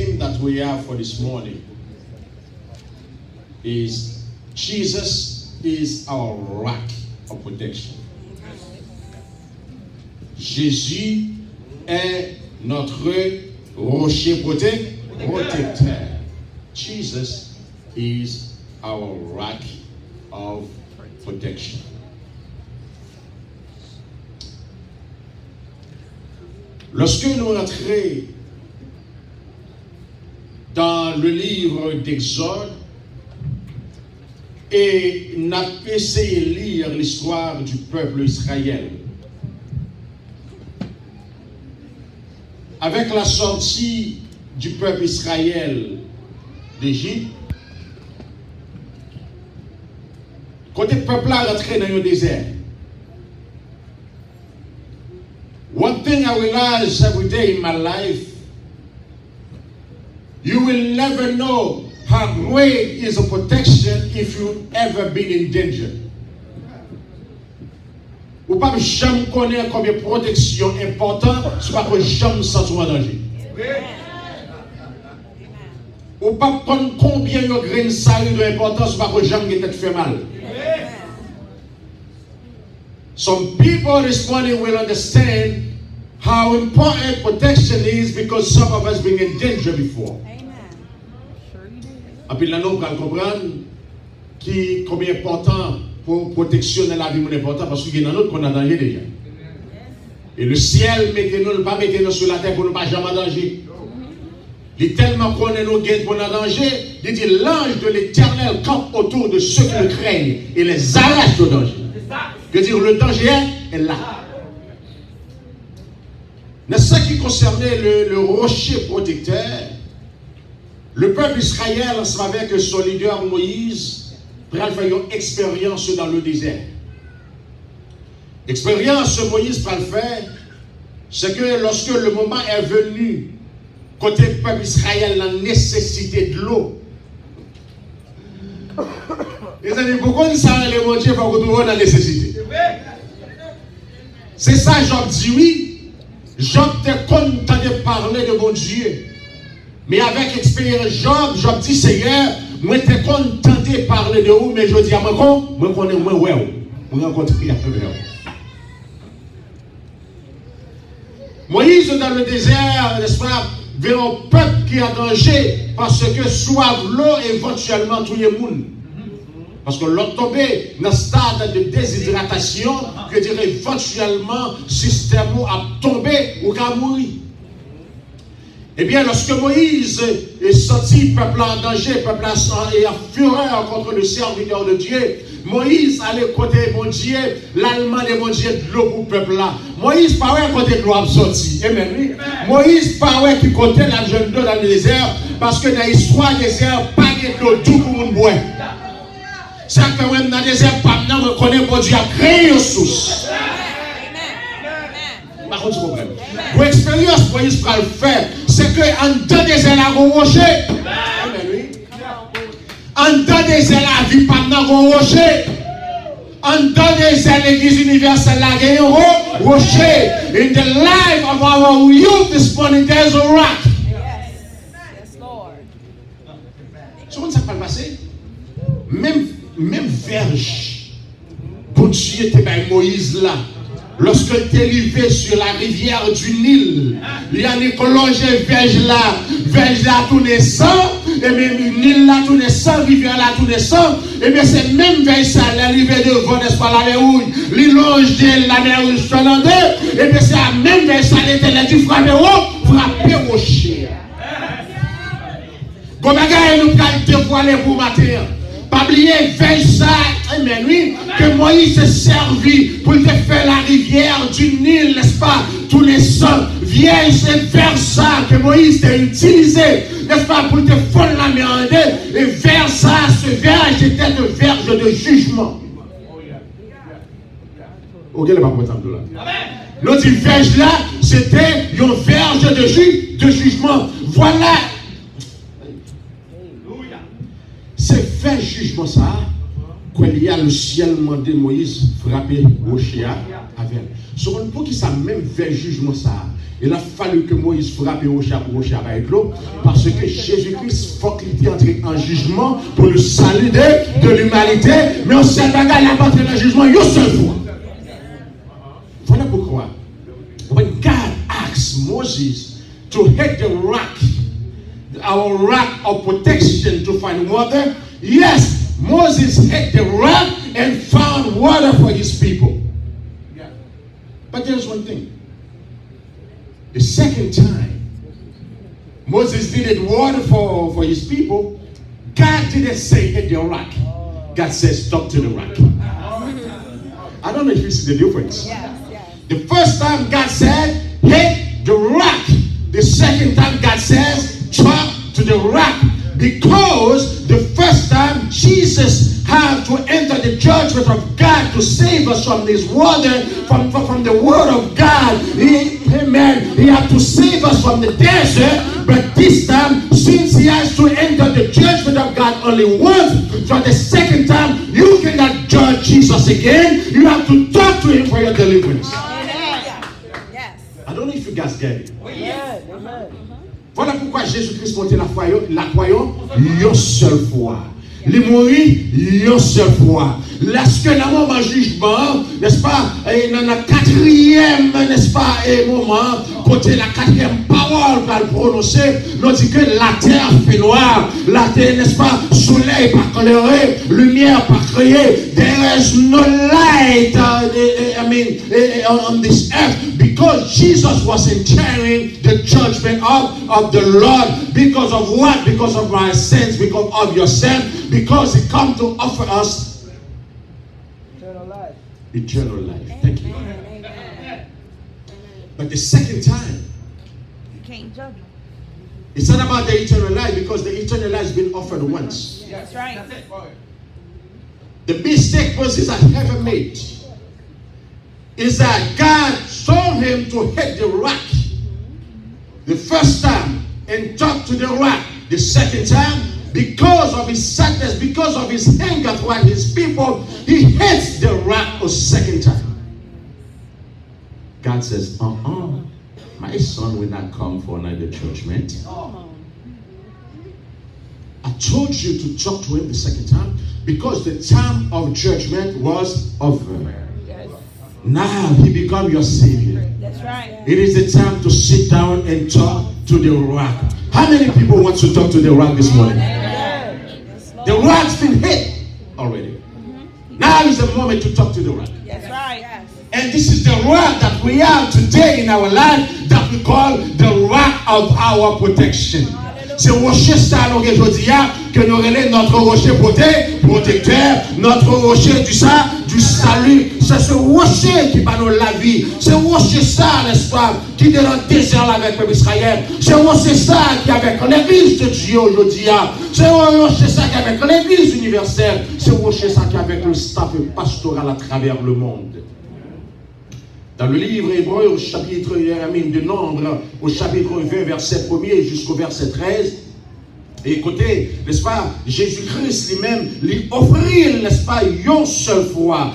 theme that we have for this morning is Jesus is our rock of protection. Jésus est notre rocher protecteur. Jesus is our rock of protection. Lorsque nous rentrons dans le livre d'Exode et nous avons essayé de lire l'histoire du peuple Israël, avec la sortie du peuple Israël d'Égypte, quand le peuple a rentré dans le désert, one thing I realize every day in my life, you will never know how great is a protection if you've ever been in danger. Ou pas jamais connaître combien de protection importante, c'est pas que jamais sentir en danger. Ou pas prendre combien de grains de salut d'importance, c'est pas que jamais te fait mal. Some people this morning will understand how important protection is because some of us been in danger before. Et puis là, nous allons comprendre combien important pour protection dans la vie est important parce qu'il y a un autre qu'on a danger déjà. Et le ciel, mettez-nous, pas mettez-nous sur la terre pour ne pas jamais danger. Il est tellement qu'on est nos guides pour nous danger, il dit l'ange de l'Éternel campe autour de ceux qui le craignent et les arrache au danger. Je veux dire, le danger est là. Dans ce qui concernait le rocher protecteur, le peuple Israël, avec son leader Moïse, va faire une expérience dans le désert. L'expérience que Moïse va faire, c'est que lorsque le moment est venu, côté peuple Israël, la nécessité de l'eau. Les amis, pourquoi nous savons les bon Dieu pour retrouver la nécessité? C'est ça, Job dit oui. Job était content de parler de bon Dieu. Mais avec expérience, Job dit Seigneur, moi j'étais content de parler de vous, mais je dis à moi, moi connais moi ouais, moi rencontre avec vous. Moïse dans le désert, n'est-ce pas, vers un peuple qui est en danger parce que soif l'eau éventuellement tout le monde. Parce que l'autre tombé dans le stade de déshydratation, que dire éventuellement, le système a tombé ou a mouru. Eh bien, lorsque Moïse est sorti, peuple en danger, peuple est en fureur contre le serviteur de Dieu, Moïse allait côté mon Dieu, l'allemand de mon Dieu de l'eau pour le peuple là. Moïse parlait côté de l'eau sorti. Amen. Moïse parlait qui côté la jeune d'eau dans le désert, parce que dans l'histoire du désert, pas de l'eau tout pour nous boire. C'est que même dans le désert, pas de connaît mon Dieu a créé une source. Par contre, problème. Pour l'expérience, Moïse va le faire, c'est que en dedans des ailes à rocher. En dedans des ailes à vie, pas de rocher. En dedans des ailes, l'église universelle a gagné un rocher. In the life of our youth this morning, there's a rock. Yes, Lord. C'est comme ça va passer. Même verge, pour Dieu était avec Moïse là. Lorsque tu es arrivé sur la rivière du Nil, il y a une prolongée verge là tourné sang, et même Nil là tourné sang, rivière là tourné sang, et bien c'est même verge ça, l'arrivée devant, n'est-ce pas, la mer rouge, l'ilonge de la mer rouge finlandaise, et bien c'est la même verge ça, l'éternel du frapper rocher. Bon, regarde, nous allons dévoiler pour matin. Pas oublier, veille ça, amen, oui, que Moïse s'est servi pour te faire la rivière du Nil, n'est-ce pas, tous les sangs, vieille, c'est vers ça que Moïse t'a utilisé, n'est-ce pas, pour te fondre la mer en deux, et vers ça, ce verge était un verge de jugement. Ok, le pas de là. L'autre verge là, c'était une verge de jugement. Voilà. C'est fait jugement ça, qu'il y a le ciel demandé Moïse frapper rocher avec. Pour qui ça même fait jugement ça, Il a fallu que Moïse frappe rocher avec l'eau, parce que Jésus-Christ faut qu'il entre en jugement pour le salut de l'humanité, mais on sait pas qu'il a pas entré dans le jugement une seule fois. Voilà pourquoi, when God asked Moses to hit the rock, our rock of protection to find water, yes, Moses hit the rock and found water for his people. But there's one thing. The second time Moses needed water for his people, God didn't say hit the rock. God says stop to the rock. I don't know if you see the difference. The first time God said hit the rock. The second time God says talk to the rock. Because the first time Jesus had to enter the judgment of God to save us from this water, from the word of God. Amen. He had to save us from the desert. But this time, since he has to enter the judgment of God only once, for the second time, you cannot judge Jesus again. You have to talk to him for your deliverance. Yes. I don't know if you guys get it. Yes. Voilà pourquoi Jésus-Christ montait la croyant une seule fois. Il mourit une seule fois. Lorsque l'amour en jugement, n'est-ce pas, et dans le quatrième, n'est-ce pas, moment, côté la quatrième parole va le prononcer, nous dit que la terre fait noir, la terre, n'est-ce pas, soleil pas coloré, lumière pas créée, there is no light, on this earth, because Jesus was entering the judgment of the Lord, because of what? Because of my sins, because of your sin, because he come to offer us eternal life. Thank you. Amen. But the second time, You can't judge him. it's not about the eternal life, because the eternal life has been offered once. That's right. The mistake Moses had ever made is that God told him to hit the rock the first time and talk to the rock. The second time, because of his sadness, because of his anger toward his people, he hits the rock a second time. God says, my son will not come for another judgment. I told you to talk to him the second time because the time of judgment was over. Now he become your savior. That's right. It is the time to sit down and talk to the rock. How many people want to talk to the rock this morning? The rock's been hit already. Now is the moment to talk to the rock. That's right. And this is the rock that we have today in our life that we call the rock of our protection. C'est rocher ça aujourd'hui que nous relève notre rocher protecteur, notre rocher du salut. C'est ce rocher qui va nous la vie. C'est rocher ça, n'est-ce pas, qui est dans le désert avec le peuple Israël. C'est rocher ça qui est avec l'église de Dieu aujourd'hui. C'est rocher ça qui est avec l'église universelle. C'est rocher ça qui est avec le staff pastoral à travers le monde. Dans le livre hébreu, au chapitre de Nombre, au chapitre 20, verset 1er jusqu'au verset 13, et écoutez, n'est-ce pas, Jésus-Christ lui-même, lui offrit, n'est-ce pas, une seule fois,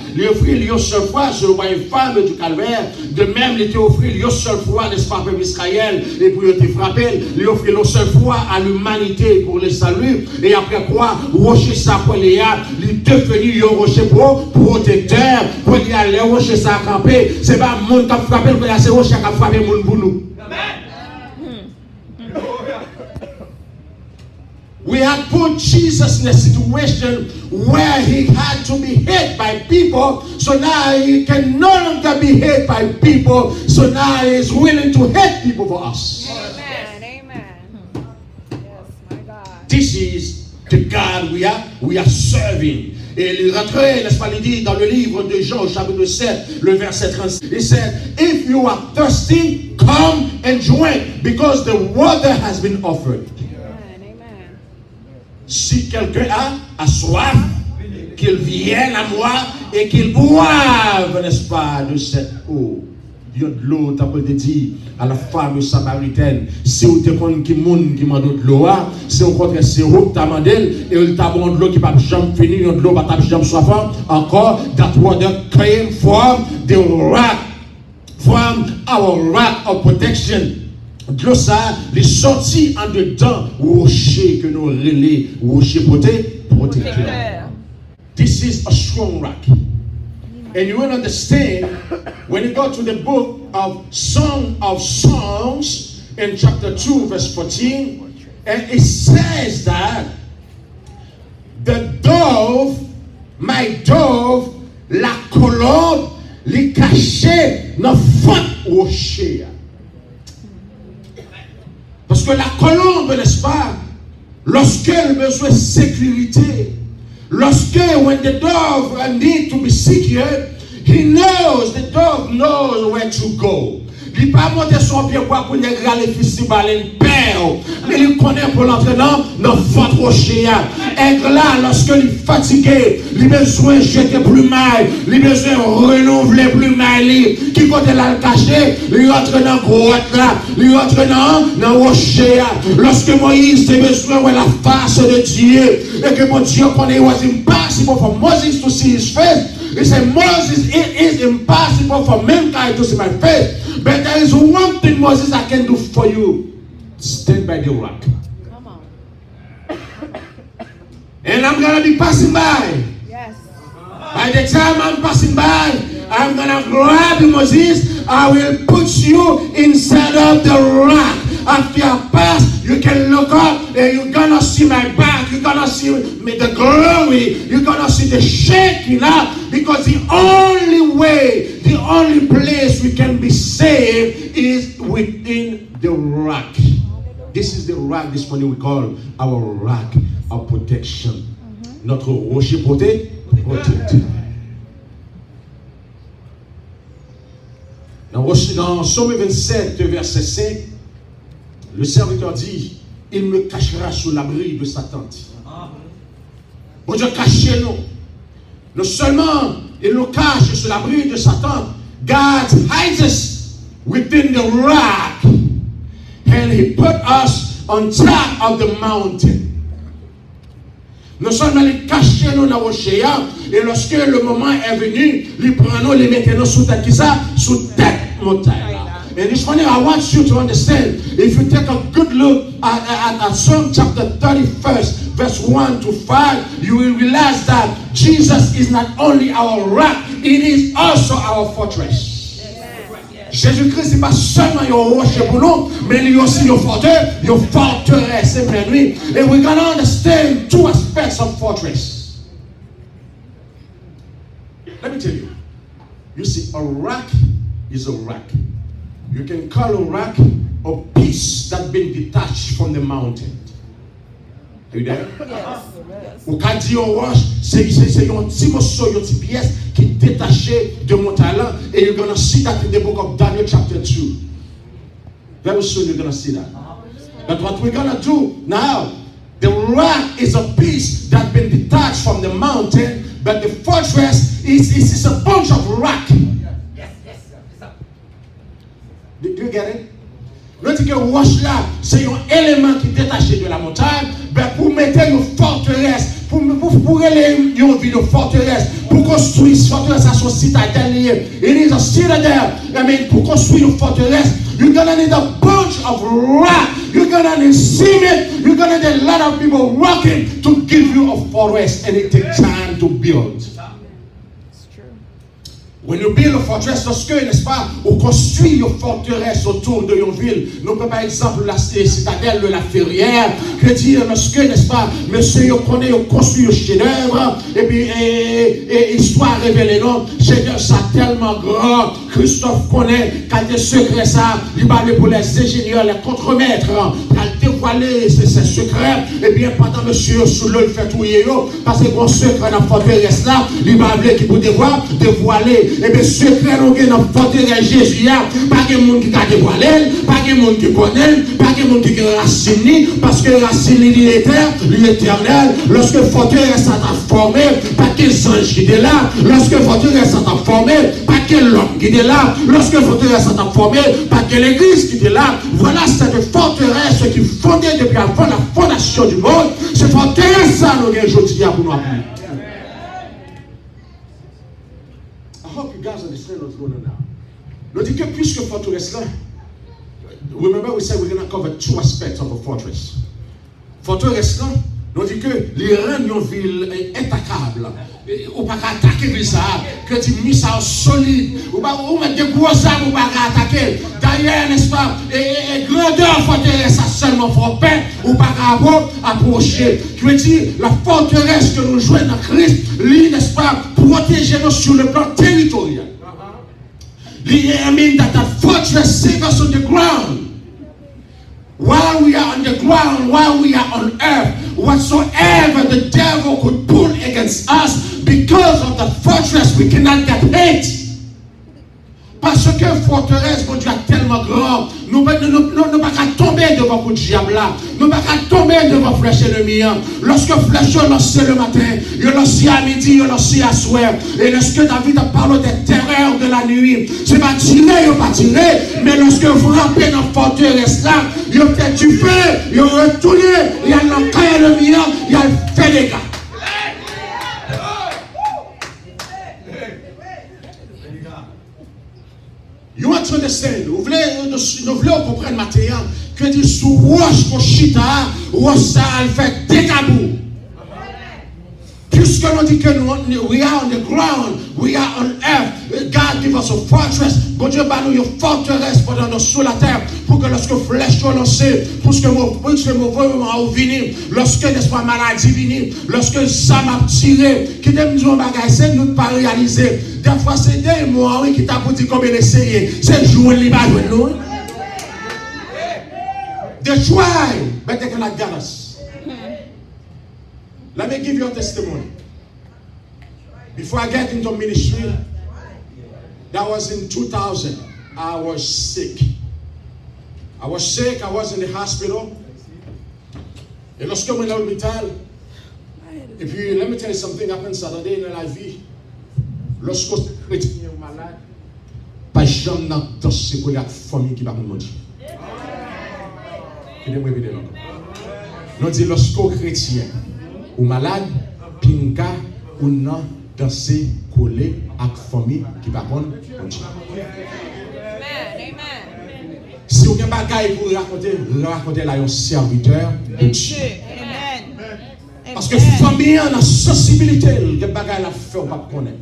sur une femme du calvaire, de même, il était offert une seule fois, n'est-ce pas, peuple Israël, et pour être frappé, lui offrit une seule fois à l'humanité pour le salut, et après quoi, rocher ça pour les âmes, il est devenu un rocher protecteur, pour y aller, rocher ça à camper, c'est pas le monde qui a frappé, c'est rocher qui a frappé le monde pour nous. We had put Jesus in a situation where he had to be hit by people, so now he can no longer be hit by people, so now he is willing to hit people for us. Amen. Yes, my God. This is the God we are serving. Et il rentrait, n'est-ce pas, il dit dans le livre de Jean, chapitre 7, le verset 36, he said, if you are thirsty, come and drink, because the water has been offered. Si quelqu'un a soif, qu'il vienne à moi et qu'il boive, n'est-ce pas, de cette eau. Dieu de l'eau, t'as pas dit à la femme samaritaine, si vous te connaissez qui monde qui m'a de l'eau, c'est au contraire, c'est vous qui t'a demandé, et il t'a demandé de l'eau qui n'a jamais fini, de l'eau qui n'a jamais soif, encore, that water came from the rock. from our rock of protection. Glossa, les sorties en dedans, rocher que nous relais, rocher protecteur. This is a strong rock. And you will understand when you go to the book of Song of Songs in chapter 2, verse 14, and it says that the dove, my dove, la colombe, li caché dans fond rocher. Parce que la colombe, n'est-ce pas, lorsqu'elle a besoin de sécurité, when the dove need to be secure, the dove knows where to go. Il ne peut pas monter son pied pour aller regarder le festival en paix. Mais il connaît pour l'entrer dans votre rocher. Et là, lorsque il est fatigué, il a besoin de jeter plus mal, il a besoin de renouveler plus mal. Qui côté là le caché, il entre dans la grotte là, il entre dans le rocher. Lorsque Moïse a besoin de la face de Dieu, et que mon Dieu connaît, it was impossible for Moses to see his face. He said, Moses, it is impossible for mankind to see my face. But there is one thing, Moses, I can do for you. Stand by the rock. Come on. And I'm going to be passing by. Yes. By the time I'm passing by, I'm going to grab you, Moses. I will put you inside of the rock. After I pass, you can look up and you're going to see my back. You're going to see me, the glory. You're going to see the shaking up. Because the only way, the only place we can be saved is within the rock. This is the rock this morning we call our rock of protection. Notre rocher protecteur. Dans Somme 27, verset 5, le serviteur dit, il me cachera sous l'abri de sa tente. Bon Dieu, cachez-nous. Non seulement il nous cache sous l'abri de sa tente, God hides us within the rock, and He put us on top of the mountain. Non seulement il cache nous dans le rocher, et lorsque le moment est venu, il prend nous, il met nous sous tête qui ça, sous tête montagne. And this morning, I want you to understand, if you take a good look at Psalm chapter 31st, verse 1 to 5, you will realize that Jesus is not only our rock, it is also our fortress. Jésus-Christ n'est pas seulement un rocher pour nous, mais il est aussi une forteresse. And we're going to understand two aspects of fortress. Let me tell you. You see, a rock is a rock. You can call a rock a piece that's been detached from the mountain. Are you there? Yes. Ou quand dit on roche, c'est un petit morceau, une petite pièce qui est détachée de mon talent. And you're going to see that in the book of Daniel chapter 2. Very soon you're going to see that. But what we're going to do now, the rock is a piece that's been detached from the mountain, but the fortress is a bunch of rock. Do you get it? Le dit que roche là, c'est un élément qui est détaché de la montagne, ben pour mettre une forteresse, pour aller une ville de forteresse, pour construire une forteresse à son citadelle. It is a citadel. I mean, pour construire une forteresse, you're gonna need a bunch of rock. You're gonna need cement. You're gonna need a lot of people working to give you a fortress, and it takes time to build. When you build a fortress, lorsque, n'est-ce pas, on construit une forteresse autour de une ville. Nous prenons par exemple la citadelle de la Ferrière. Je veux dire, lorsque, n'est-ce pas, monsieur, on connaît, on construit un chef-d'œuvre, et puis, histoire révélée, non, chef-d'œuvre, ça tellement grand. Christophe connaît, quand des secrets, ça, il va aller pour les ingénieurs, les contremaîtres, à dévoiler ces secrets, et bien, pendant monsieur, sous l'eau, il fait tout, parce que mon secret dans la forteresse là, il va aller qui pour dévoiler. Et bien, secret, nous avons dans la forteresse Jésus, pas de monde qui a dévoilé, pas de monde qui connaît, pas de monde qui est racine, parce que racine, il est l'éternel. Lorsque la forteresse a formé, pas que les anges qui étaient là, lorsque la forteresse a formé, pas que l'homme qui était là, lorsque la forteresse a formé, pas que l'église qui était là. Voilà cette forteresse qui est fondée depuis avant la fondation du monde. Cette forteresse, ça, nous avons aujourd'hui pour nous appeler. I hope you guys understand what's going on now. Nous dit que puisque forteresse là, remember we said we're going to cover two aspects of a fortress. Forteresse là, nous dit que les rangs d'une ville intacable. Ou pas attaquer ça, que tu mis ça solide, ou pas mettre des gros armes ou pas attaquer. D'ailleurs, n'est-ce pas, et grandeur forteresse ça seulement faut paix ou pas approcher. Tu veux dire, la forteresse que nous jouons dans Christ, lui, n'est-ce pas, protéger nous sur le plan territorial. I mean that fortress save us on the ground. While we are on the ground, while we are on earth, whatsoever the devil could pull against us, because of the fortress, we cannot get hit. Parce que forteresse, mon Dieu, est tellement grand, nous ne pouvons pas tomber devant le diable là. Nous ne pouvons pas tomber devant flèche ennemie. Lorsque flèche est lancée le matin, il est lancé à midi, il est lancé à soir. Et lorsque David a parlé des terreurs de la nuit, c'est pas tiré, il pas tiré, mais lorsque vous rampez dans la forteresse là, il a fait du feu, il a retourné, il a l'encaille ennemi, il a fait des gars. You want to understand? Vous voulez comprendre maintenant que dit sous roche pour chita, roche ça fait décabou. Puisque nous dit que nous, we are on the ground, we are on earth, God give us a fortress. Bon Dieu bat nous une forteresse pendant nous sur la terre pour que lorsque flèche soit lancée, pour que mauvais moment venir, lorsque n'est-ce pas maladie venir, lorsque ça m'a tiré, qui t'aime dire un bagage, c'est nous ne pas réaliser. Des fois c'est des mots qui t'a dit combien d'essayer, c'est jouer libre de nous. They try, but they cannot get us. Let me give you a testimony. Before I get into ministry, that was in 2000. I was sick. I was in the hospital. Et lorsque je suis à l'hôpital, et puis, let me tell you something happened Saturday dans la vie. Lorsque je suis chrétien ou malade, pas jamais dans ce que la famille qui va me dire. Nous disons, lorsque je suis chrétien ou malade, pinka ou non, danser, coller avec famille qui va me dire. Si vous avez un bagage pour raconter là un serviteur de Dieu. Parce que la famille a une sensibilité, le bagage la fait, on ne peut pas connaître.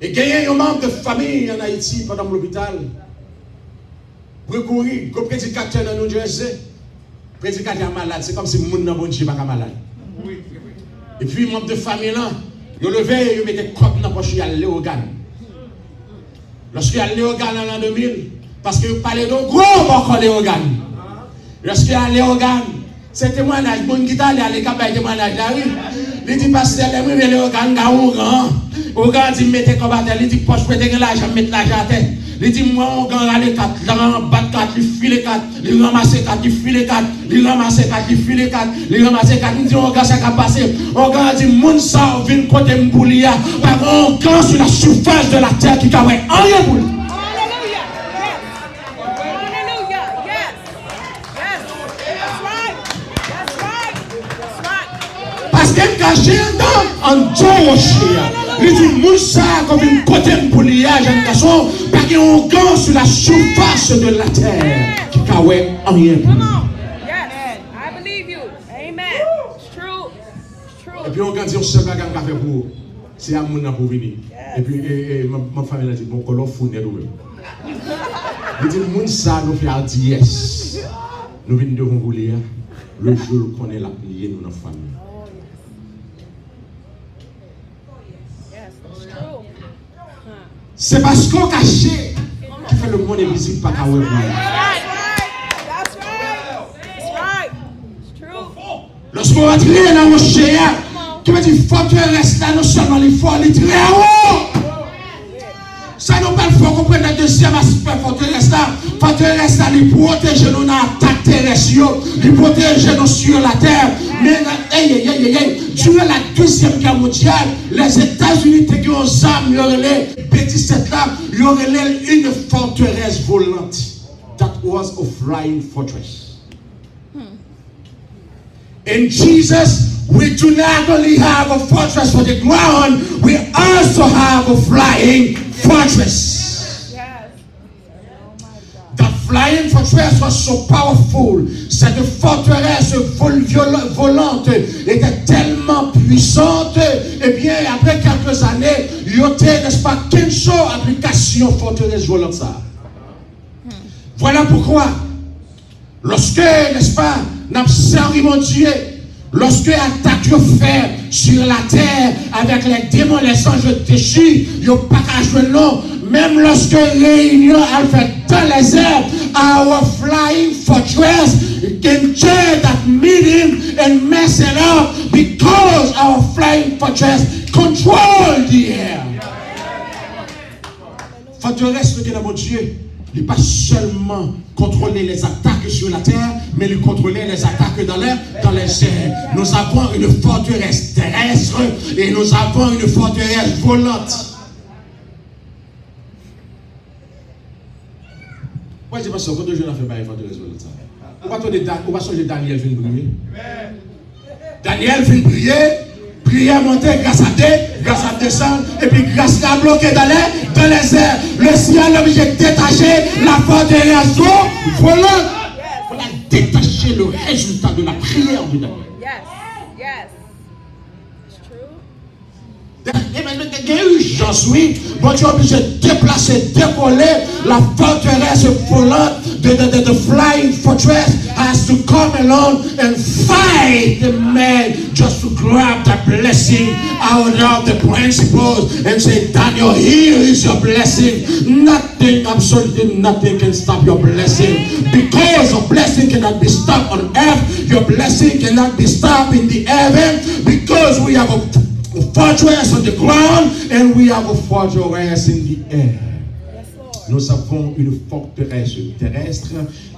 Et il y a un membre de famille en Haïti pendant l'hôpital. Recourir, comme prédicateur dans New Jersey. Prédicateur malade, c'est comme si le monde n'a pas de malade. Et puis, membre de famille là, il levé, il mettait cop dans la poche, il allait au organe. Lorsqu'il allait au organe en l'an 2000, parce qu'il parlait de gros encore les organes. Lorsqu'il allait au organe, c'est témoignage, bon qui allait à l'école, témoignage là, oui. Il dit, pasteur, les organes, organe dit, mettez comme à terre, il dit, poche, mettez l'argent, mettez l'argent à terre. Il dit, moi, on gagne les 4, il bat 4, il file 4, il ramasse 4, il file 4, il ramasse 4, il file 4, il ramasse 4, il dit, on gagne ça qui a passé. On gagne dit, moun sa, on vient côté Mboulia, par on gagne sur la surface de la terre qui a rien pour lui. Parce qu'elle caché en Dieu. Il dit, Moussa, comme une côté Mboulia, j'aime garçon, parce qu'on gagne sur la surface de la terre qui a rien pour lui. Et puis on dit, on se fait un café pour c'est à mon pour venir. Et puis ma famille a dit, bon, qu'on l'offre de nous. Il dit, moun ça nous fait dire yes. Nous venons devant vous lire le jour qu'on est là, lié dans notre famille. C'est parce qu'on caché qui fait le monde invisible par la web. Lorsqu'on va tirer dans le rocher, qui veut dire forteresse là, non seulement il faut aller très haut. Ça nous parle, il faut comprendre le deuxième aspect forteresse là. Forteresse là, il protège nos attaques terrestres, il protège nos sur la terre. Mais durant la Deuxième Guerre mondiale, les États-Unis étaient aux armes, ils auraient B-17 là, ils auraient une forteresse volante. That was a flying fortress. And Jesus we do not only have a fortress for the ground, we also have a flying fortress. Yes. Oh my God. The flying fortress was so powerful. Cette forteresse volante était tellement puissante. Eh bien, après quelques années, il y a, n'est-ce pas, 15 applications forteresse volante ça. Voilà pourquoi, lorsque, n'est-ce pas, nous servi mon Dieu, lorsque attaque fait sur la terre avec les démons, les anges déchus, ils n'ont pas qu'à jouer non. Même lorsque réunion a fait dans les airs, our flying fortress can turn that meeting and mess it up because our flying fortress control the air. Forteresse que mon Dieu, il n'est pas seulement contrôler les attaques sur la terre, mais il contrôler les attaques dans les airs. Nous avons une forteresse terrestre et nous avons une forteresse volante. Moi, je pense que quand je n'ai fait pas une forteresse volante, on va changer Daniel vient briller. Daniel vient briller. Prière monter grâce à Dieu, grâce à descendre, et puis grâce à bloquer dans les airs. Le ciel est obligé de détacher la forteresse volante. On a détaché le résultat de la prière de Daniel. Yes. Yes. It's true. Il y a urgence, oui. Bon Dieu est obligé de déplacer, décoller la forteresse volante, the flying fortress has to come along and fight the man just to grab the blessing out of the principles and say, Daniel, here is your blessing. Nothing, absolutely nothing can stop your blessing. Because your blessing cannot be stopped on earth, your blessing cannot be stopped in the heaven, because we have a fortress on the ground and we have a fortress in the air. Yes, Lord. Nous avons une forteresse terrestre,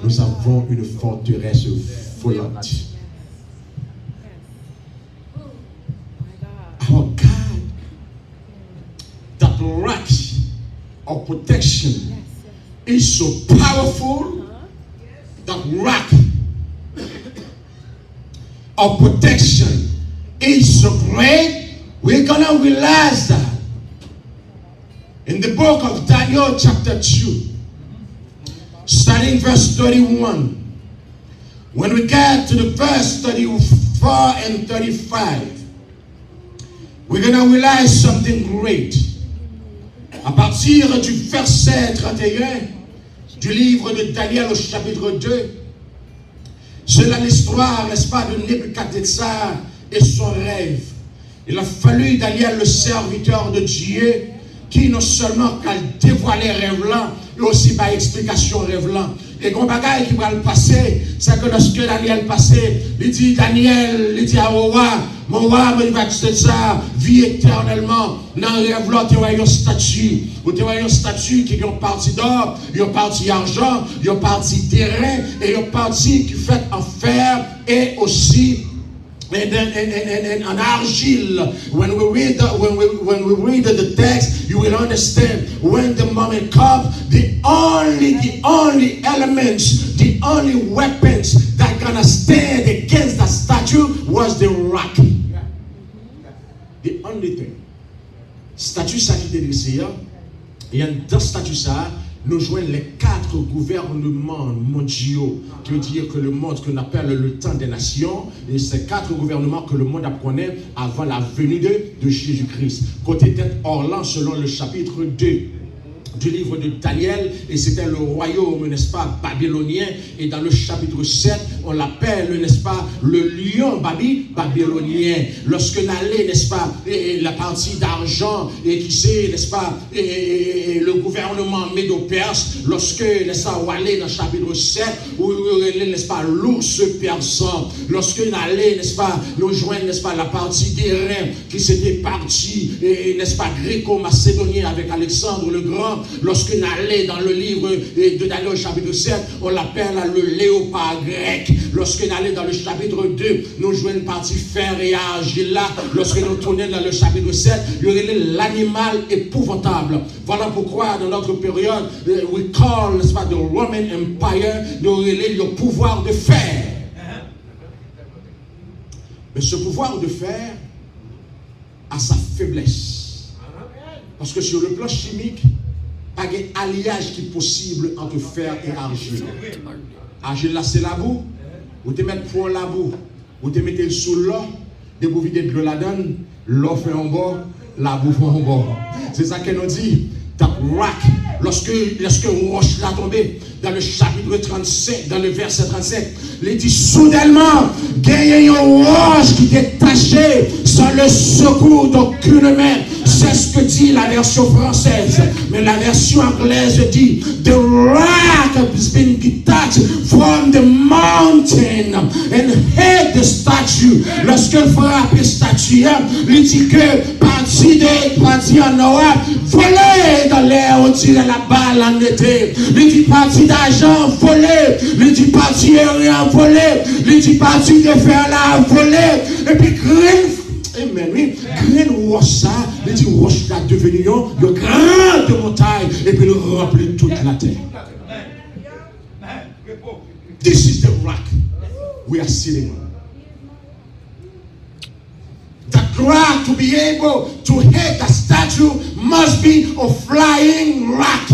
nous avons une forteresse volante. My God. Our God, that rock of protection is so powerful. That rock of protection is so great. We're gonna realize that in the book of Daniel chapter 2, starting verse 31. When we get to the verse 34 and 35, we're gonna realize something great. À partir du verset 31 du livre de Daniel au chapitre 2, c'est là l'histoire, n'est-ce pas, de Nebuchadnezzar et son rêve. Il a fallu Daniel, le serviteur de Dieu, qui non seulement qu'à dévoiler rêve là, mais aussi par explication rêve là. Et quand bagaille qui va le passer, c'est que lorsque Daniel passait, il dit Daniel, il dit à roi, mon roi, il va te ça, vie éternellement. Dans le rêve là, tu vois une statue. Ou tu vois une statue qui est une partie d'or, une partie d'argent, une partie terrain, et une partie qui est faite en fer et aussi and argile. When we read the text, you will understand. When the moment comes, the only elements, the only weapons that gonna stand against the statue was the rock. The only thing. Statue ça qui était ici, et dans statue ça, nous joignons les 4 gouvernements mondiaux, qui veut dire que le monde qu'on appelle le temps des nations, et ces 4 gouvernements que le monde apprenait avant la venue de Jésus-Christ. Côté tête Orlan, selon le chapitre 2 du livre de Daniel, et c'était le royaume, n'est-ce pas, babylonien, et dans le chapitre 7, on l'appelle, n'est-ce pas, le lion babylonien. Lorsque n'allait, n'est-ce pas, et la partie d'argent, et qui c'est, n'est-ce pas, et le gouvernement médo-perse, lorsque, n'est-ce pas, on allait dans le chapitre 7, où n'est-ce pas, l'ours persan, lorsque n'allait, n'est-ce pas, nous joindre, n'est-ce pas, la partie des reins, qui s'était parti, et n'est-ce pas, gréco-macédonien avec Alexandre le Grand. Lorsqu'on allait dans le livre de Daniel au chapitre 7, on l'appelle le léopard grec. Lorsqu'on allait dans le chapitre 2, nous jouons une partie fer et argile là. Lorsqu'on tournait dans le chapitre 7, il y aurait l'animal épouvantable. Voilà pourquoi dans notre période, we call, n'est-ce pas, the Roman Empire, il y aurait le pouvoir de fer. Mais ce pouvoir de fer a sa faiblesse. Parce que sur le plan chimique, pas de alliage qui est possible entre fer et argile. Argile là, c'est la boue. Vous te mettez pour la boue. Vous te mettez sous l'eau. De vous vider de l'eau là-dedans. L'eau fait un bord. La boue fait un bord. C'est ça qu'elle nous dit. That rock. Lorsque roche l'a tombé. Dans le chapitre 35, dans le verset 35, il dit soudainement, il y a une roche qui est détachée sans le secours d'aucune main. C'est ce que dit la version française. Mais la version anglaise dit, the rock has been detached from the mountain and hit the statue. Lorsque il frappe la statue, il dit que parti en Europe, volé dans l'air, on tire la balle en été. Il dit parti d'argent volé, il dit parti aérien volé, il dit parti de fer là volé. Et puis amen, oui, grain roche ça, il dit roche là devenu une grande montagne et puis il remplit toute la terre. This is the rock we are sitting on. That rock, to be able to hit the statue, must be a flying rock.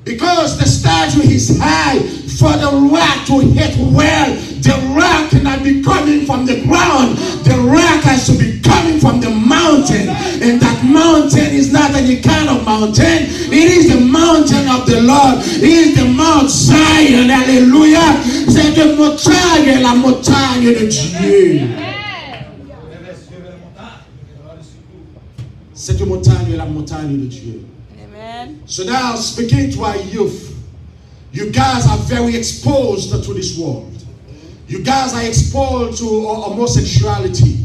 Because the statue is high, for the rock to hit well, the rock cannot be coming from the ground. The rock has to be coming from the mountain. And that mountain is not any kind of mountain. It is the mountain of the Lord. It is the Mount Zion. Hallelujah. C'est de montagne, la montagne de Dieu. Cette montagne est la montagne de Dieu. Amen. So now, speaking to our youth, you guys are very exposed to this world. You guys are exposed to homosexuality.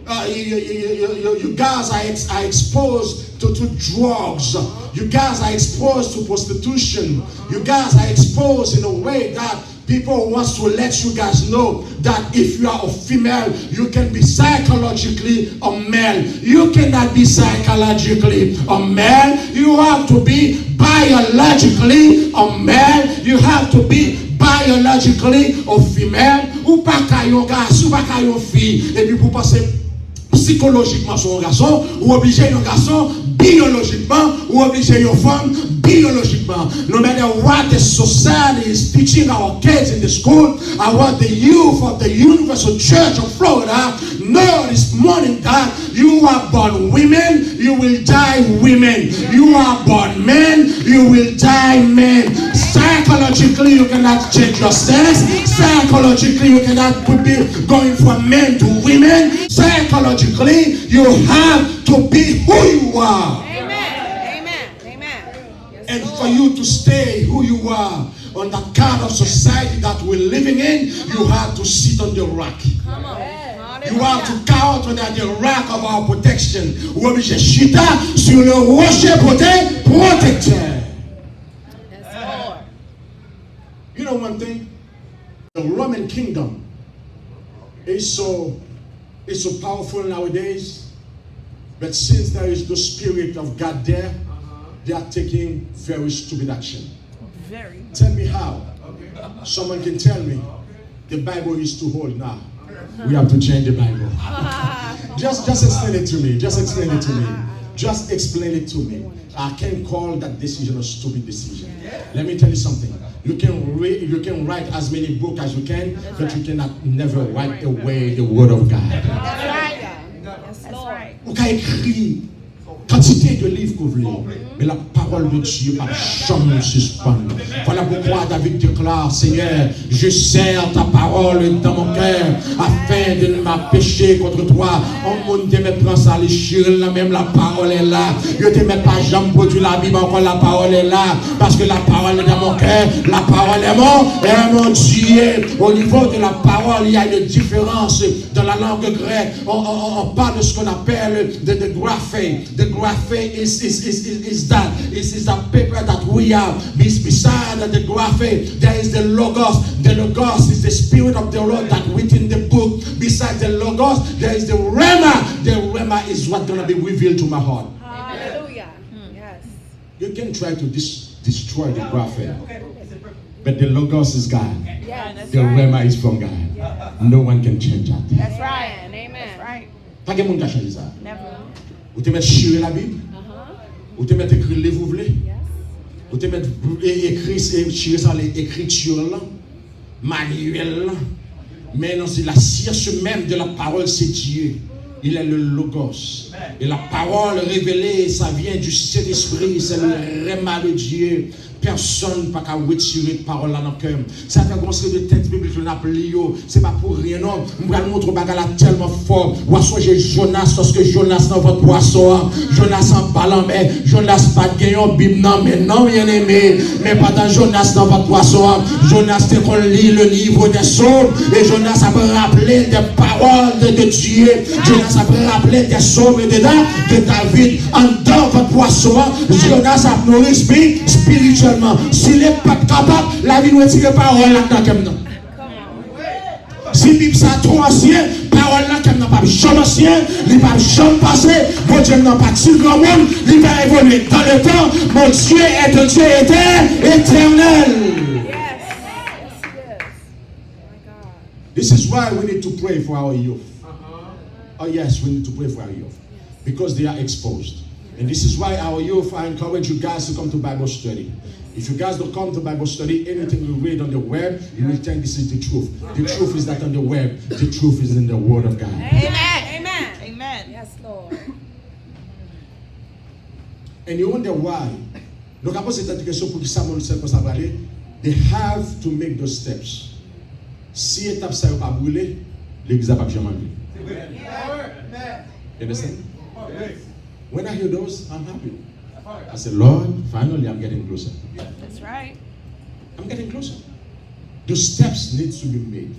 You guys are exposed to drugs. You guys are exposed to prostitution. You guys are exposed in a way that people want to let you guys know that if you are a female, you can be psychologically a male. You cannot be psychologically a male. You have to be biologically a male. You have to be biologically a female. Ou pas qu'à yon garçon, ou pas qu'à yon fille. Et puis pour passer psychologiquement sur un garçon, ou obligé un garçon biologiquement, ou obligé une femme biologiquement. No matter what the society is teaching our kids in the school, or what the youth of the Universal Church of Florida know this morning, that you are born women, you will die women. You are born men, you will die men. Psychologically, you cannot change your sex. Psychologically, you cannot be going from men to women. Psychologically, you have to be who you are. Amen. Amen. Yes, And Lord. for you to stay who you are on that kind of society that we're living in, you have to sit on the rock. Come on. You have to count on the rock of our protection. Ou obligé chita sur le rocher protecteur. Yes, Lord. You know one thing? The Roman kingdom is so powerful nowadays, but since there is no spirit of God there, they are taking very stupid action. Very. Tell me how. Someone can tell me the Bible is too old now. We have to change the Bible. Just explain it to me. Just explain it to me. Just explain it to me. I can't call that decision a stupid decision. Let me tell you something. You can read, you can write as many books as you can, but you cannot never write away the word of God. That's right. Yes, Lord. Vous pouvez écrire quantité de livres que vous voulez, mais la parole de Dieu va jamais suspendre. Voilà pourquoi David déclare, Seigneur, je serre ta parole dans mon cœur afin de ne m'empêcher contre toi. On monde te met prend ça, les chirles là même la parole est là. Je te mets pas jamais produit la Bible encore la parole est là parce que la parole est dans mon cœur, la parole est mon Dieu. Au niveau de la parole, il y a une différence dans la langue grecque. On parle de ce qu'on appelle de graphé. The graphé is that paper that we have. Beside the graphé, there is the logos. The logos is the spirit of the Lord that written the book. Beside the logos, there is the rhema. The rhema is what's going to be revealed to my heart. Hallelujah. Yes. You can try to destroy the graphé, but the logos is God. Yeah, that's The right. rhema is from God. Yes. no one can change that. That's right. Amen. That's right. Pas de monde qui a changé ça. Never. Vous te mettez chirer la Bible, vous te mettez écrire le livre, vous voulez. Yes. Vous te mettez écrire chirer ça l'écriture là, manuel là. Mais non, c'est la science même de la parole, c'est Dieu. Il est le Logos. Et la parole révélée, ça vient du Saint-Esprit, c'est le réma de Dieu. Personne n'a pas retirer de parole dans le cœur. Ça fait qu'on de tête biblique, je n'appelle c'est pas pour rien, non. Je vais montrer que tellement fort. Ou j'ai Jonas, parce que Jonas dans votre poisson, Jonas en parlant, mais Jonas pas gagné en Bible, non, mais non, bien aimé. Mais pas dans Jonas dans votre poisson. Jonas, c'est qu'on lit le livre des psaumes, et Jonas a rappelé des paroles de Dieu. Jonas a rappelé des psaumes de David. En dans votre poisson, Jonas a nourri spirituellement. S'il n'est pas capable, la vie nous retire parole là-dedans. Si Bible ça trop ancien, parole là comme n'a pas jamais ancien, il va jamais passer, mon Dieu n'a pas de grand monde, il va évoluer dans le temps, mon Dieu est un Dieu éternel. This is why we need to pray for our youth. Oh yes, we need to pray for our youth. Because they are exposed. And this is why our youth, I encourage you guys to come to Bible study. If you guys don't come to Bible study, anything you read on the web, you will think this is the truth. The truth is not on the web. The truth is in the Word of God. Amen. Amen. Amen. Yes, Lord. And you wonder why. Donc après cette question pour que ça va aller, they have to make those steps. Si étape ça pas brûlé, l'église n'a pas jamais brûlé. You understand? When I hear those, I'm happy. I said, Lord, finally I'm getting closer. That's right. I'm getting closer. The steps need to be made.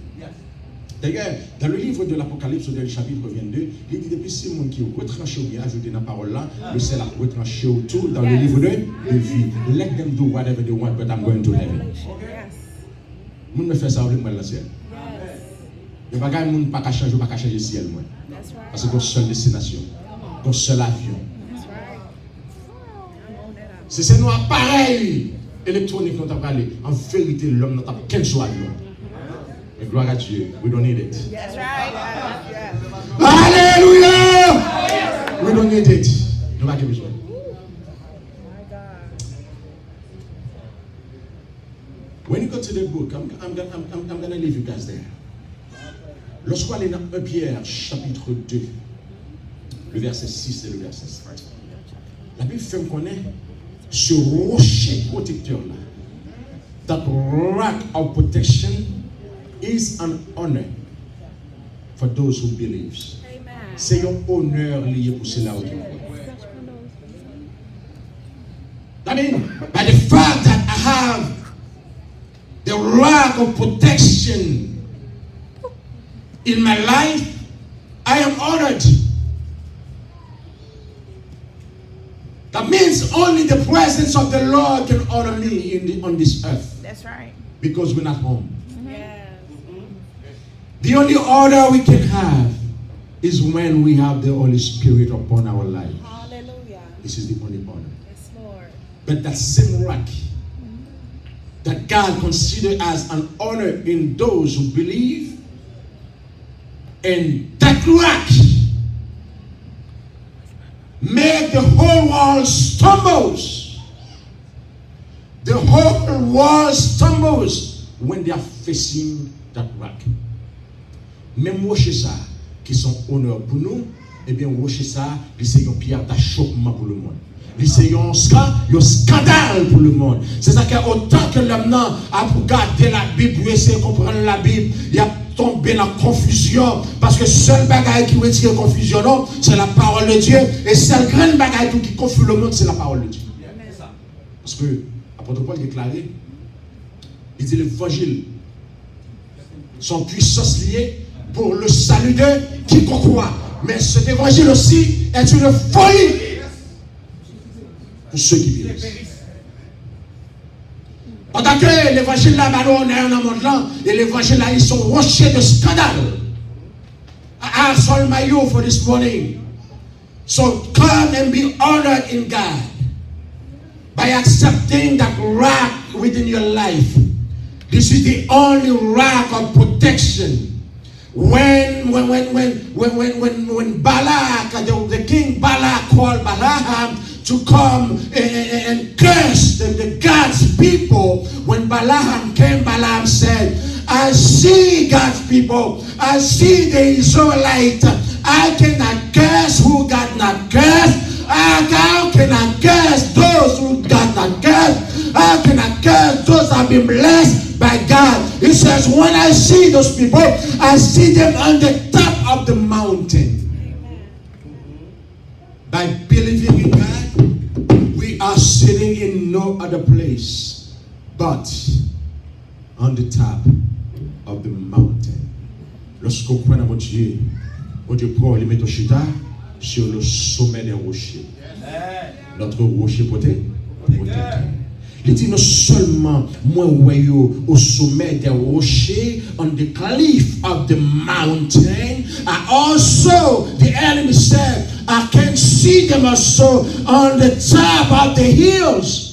D'ailleurs, dans le livre de l'Apocalypse, dans le chapitre 22, il dit depuis si mon qui retranché ou bien ajouté dans la parole là, le ciel a retranché autour dans le livre de vie. Let them do whatever they want, but I'm going to heaven. Moun me fait ça, moi le ciel. Le bagage moun pas changer, pas changer le ciel moi. Parce que c'est une seule destination, un seul avion. Si c'est nos appareils électroniques dont on a parlé, en vérité, l'homme n'a pas qu'un seul avion. Mais gloire à Dieu, we don't need it. That's right. Alléluia! We don't need it. Nous n'avons pas besoin. When you go to the book, I'm going to leave you guys there. Lorsqu'on est dans 1 Pierre, chapitre 2, le verset 6 et le verset 7, la Bible fait connaître ce rocher protecteur là. That rock of protection is an honor for those who believe. C'est un honneur lié pour cela qui croient. I mean, by the fact that I have the rock of protection in my life, I am honored. That means only the presence of the Lord can honor me on this earth. That's right. Because we're not home. Yes. The only honor we can have is when we have the Holy Spirit upon our life. Hallelujah. This is the only honor. Yes, Lord. But that same rock that God considers as an honor in those who believe, and that rock make the whole world stumbles. The whole world stumbles when they are facing that rock. Même rocher ça qui sont honneur pour nous, eh bien rocher ça, c'est une pierre d'achoppement pour le monde. C'est un scandale pour le monde. C'est ça qu'autant que l'homme a pour garder la Bible, pour essayer de comprendre la Bible, il a tombé dans la confusion. Parce que seul bagaille qui retire la confusion, c'est la parole de Dieu. Et seul grand bagaille qui confuse le monde, c'est la parole de Dieu. Parce que l'apôtre Paul déclaré, il dit l'évangile, son puissance liée pour le salut de quiconque croit. Mais cet évangile aussi est une folie pour ceux qui vivent. Pendant que l'évangile là, on est dans le monde là, et l'évangile là, ils sont rochers de scandale. I ask all my youth for this morning. So come and be honored in God by accepting that rock within your life. This is the only rock of protection Balak, the king Balak called Balaam to come and curse the God's people, when Balaam came, Balaam said, I see God's people, I see the Israelite, I cannot curse who God not curse. How can I curse those who God not curse? How can I curse those that have been blessed by God? He says, when I see those people, I see them on the top of the mountain. By believing in God, we are sitting in no other place but on the top of the mountain. Lorsqu'on prend à mon Dieu prend les mettre sur le sommet des rochers. Notre rocher protège. Il dit non seulement moi au sommet des rochers, on the cliff of the mountain, and also the enemy said I can see them also on the top of the hills.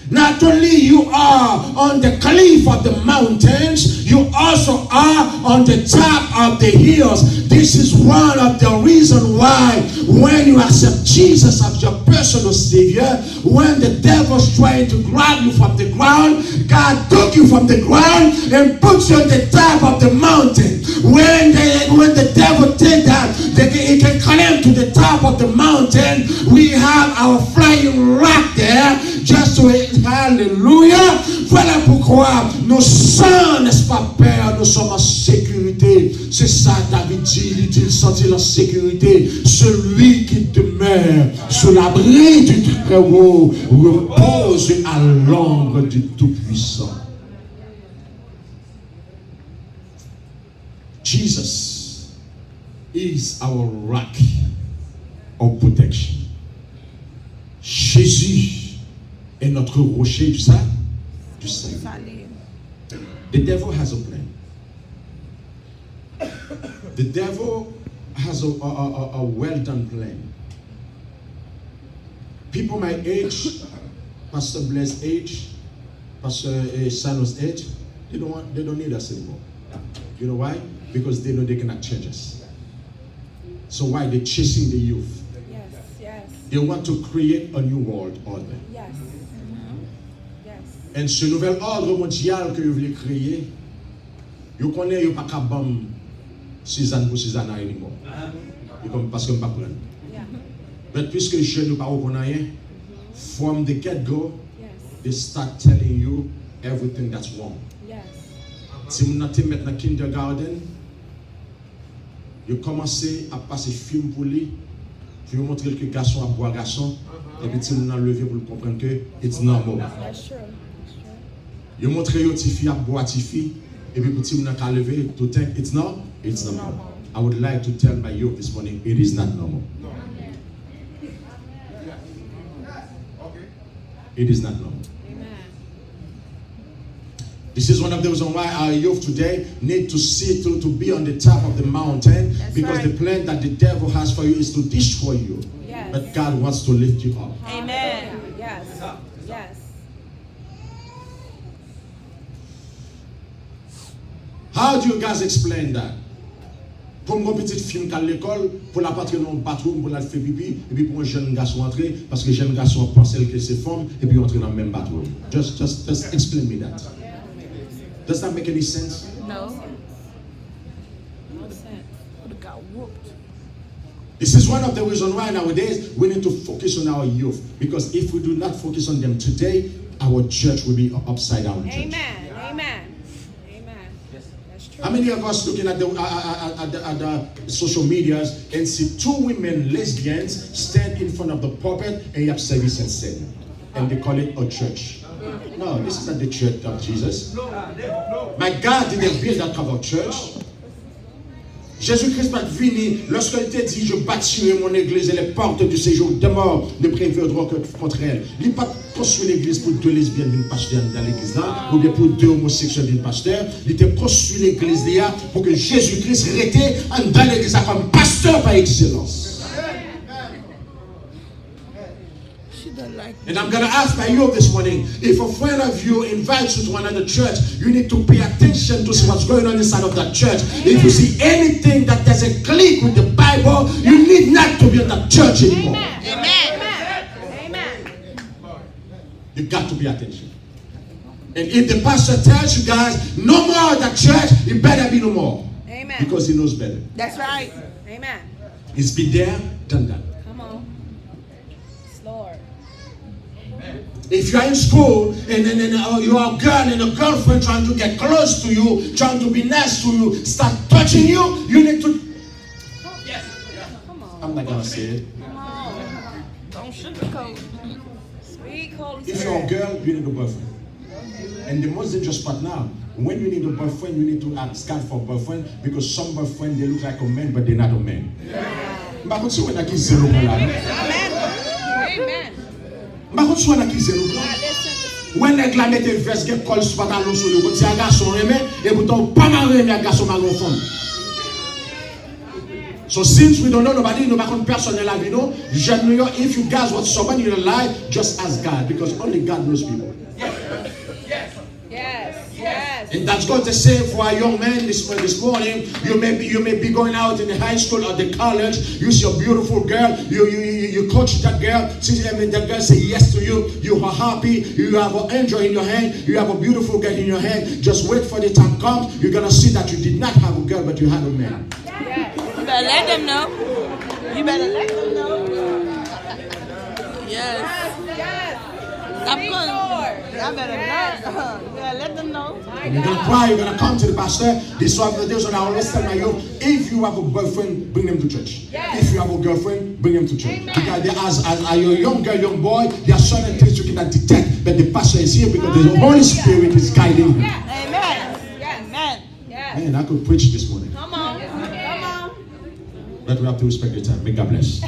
Not only you are on the cliff of the mountains, you also are on the top of the hills. This is one of the reasons why when you accept Jesus as your personal Savior, when the devil's trying to grab you from the ground, God took you from the ground and put you on the top of the mountain. When the devil did that, he can climb to the top of the mountain. We have our flying rock there just to Alléluia. Voilà pourquoi nous sommes, n'est-ce pas, Père, nous sommes en sécurité. C'est ça, David dit, il sentit en sécurité. Celui qui demeure sous l'abri du Très-Haut repose à l'ombre du Tout-Puissant. Jesus is our rock of protection. Jésus est notre rocher du salut. The devil has a plan. The devil has a well-done plan. People my age, Pastor Blaise age, Pastor Sano's age, they don't need us anymore. You know why? Because they know they cannot change us. So why? They're chasing the youth. Yes. They want to create a new world order. Yes. Et ce nouvel ordre mondial que vous voulez créer, vous connaissez, vous n'avez pas qu'à 6 ans pour 6 ans anymore. Parce que vous ne pouvez pas prendre. Mais puisque les jeunes ne pas reconnaissent, from the get-go, they start telling you everything that's wrong. Si vous n'êtes pas maintenant kindergarten, vous commencez à passer film pour lui, puis vous montrez que garçon à boire garçon, et puis si vous n'avez levé pour le comprendre que it's normal. You montre your tifi à boire tifi, et puis petit moun a levé to think it's not normal. I would like to tell my youth this morning, it is not normal. It is not normal. This is one of the reasons why our youth today need to see to be on the top of the mountain. That's because right. The plan that the devil has for you is to destroy you. Yes. But God wants to lift you up. Amen. Yes. How do you guys explain that? Pour mon petit film à l'école, pour la patrie dans le bathroom, pour la faire pipi, et puis pour un jeune garçon entrer, parce que jeune garçon pense que c'est femme, et puis entrer dans le même bathroom. Just explain me that. Does that make any sense? No. No sense. Would have got whooped. This is one of the reasons why nowadays we need to focus on our youth. Because if we do not focus on them today, our church will be upside down. Amen. That's true. How many of us looking at the social medias and see 2 women lesbians stand in front of the pulpit and you have service and sing, and they call it a church? No, this is not the church of Jesus. My God didn't build that kind of church. Jésus-Christ m'a venu lorsqu'il t'a dit je bâtirai mon église et les portes du séjour de mort ne prévaudront que contre elle. Il n'a pas construit l'église pour 2 lesbiennes d'une pasteur dans l'église là, ou bien pour 2 homosexuels d'une pasteur. Il a construit l'église là pour que Jésus-Christ reste dans l'église comme pasteur par excellence. like And I'm going to ask by you this morning, if a friend of you invites you to another church, you need to pay attention to see what's going on inside of that church. If you see anything that doesn't click with the Bible, you need not to be in that church anymore. You've got to pay attention. And if the pastor tells you guys, no more of that church, it better be no more. Amen. Because he knows better. That's right. Amen. It's been there, done that. Come on. Yes, Lord. If you're in school and you are a girl and a girlfriend trying to get close to you, trying to be nice to you, start touching you, you need to... Yes. Come on. I'm not going to say it. Come on. Don't sugarcoat. Sweet Holy Spirit. If you're a girl, you need a boyfriend. And the most dangerous part now, when you need a boyfriend, you need to ask God for a boyfriend, because some boyfriend, they look like a man, but they're not a man. Amen. When they claim que veste que colle sur pantalon sur le côté, un garçon aimé et pourtant pas marré mais un garçon marron fond. So since we don't know nobody, no matter person in la vie, no, if you guys want somebody in your life, just ask God, because only God knows people. Yes. And that's going to say for a young man this morning, you may be going out in the high school or the college, you see a beautiful girl, you coach that girl, that girl say yes to you, you are happy, you have an angel in your hand, you have a beautiful girl in your hand, just wait for the time comes, you're going to see that you did not have a girl, but you had a man. Yes. You better let them know. You better let them know. Yes. I'm going. I better not. You better let them know. And you're going to cry, you're going to come to the pastor. This is what I always tell my youth. If you have a boyfriend, bring them to church. Yes. If you have a girlfriend, bring them to church. Amen. Because as you're a young girl, young boy, there are certain things you cannot detect. But the pastor is here because the Holy Spirit is guiding him. Yes. Amen. Yes. Yes. Man, I could preach this morning. Come on. Come on. But we have to respect the time. May God bless.